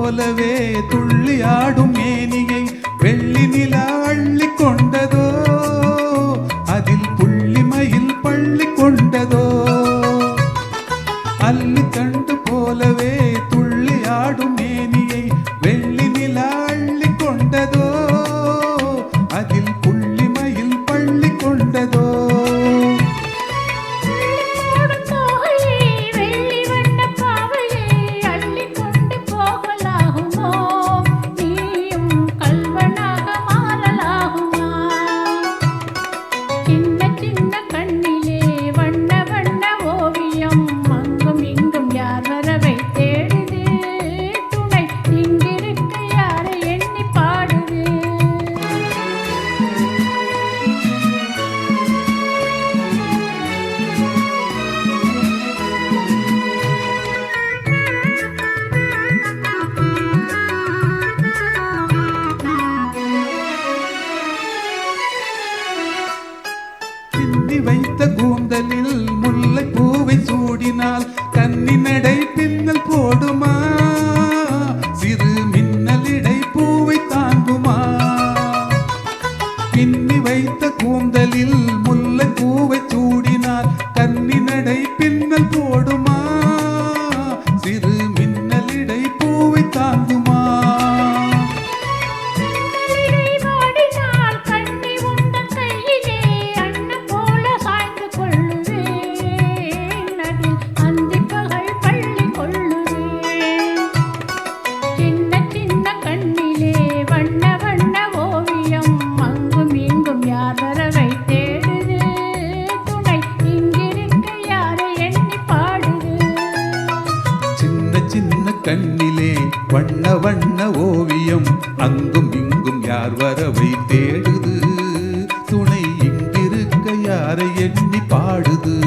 போலவே துள்ளி ஆடும் மேனியை வெள்ளி நிலா அள்ளி கொண்டதோ, அதில் புள்ளிமயில் பள்ளி கொண்டதோ. அல்லி தண்டு போலவே துள்ளி ஆடும் மேனியை வெள்ளி நிலா அள்ளி கொண்டதோ, அதில் புள்ளிமயில் பள்ளி கொண்டதோ. வைத்த கூந்தலில் முல்லை பூவை சூடினால் கன்னி நடை பின்னல் போடுமா, சிறு மின்னலிடை பூவை தாங்குமா. பின்னி வைத்த கூந்தலில் முல்லை பூவை சூடினால் கன்னி நடை பின்னல் போடுமா, சிறு மின்னலிடை பூவை தாங்குமா. சின்ன கண்ணிலே வண்ண வண்ண ஓவியம் அங்கும் இங்கும் யார் வரவை தேடுது, துணை இங்கிருக்க யாரை எண்ணி பாடுது.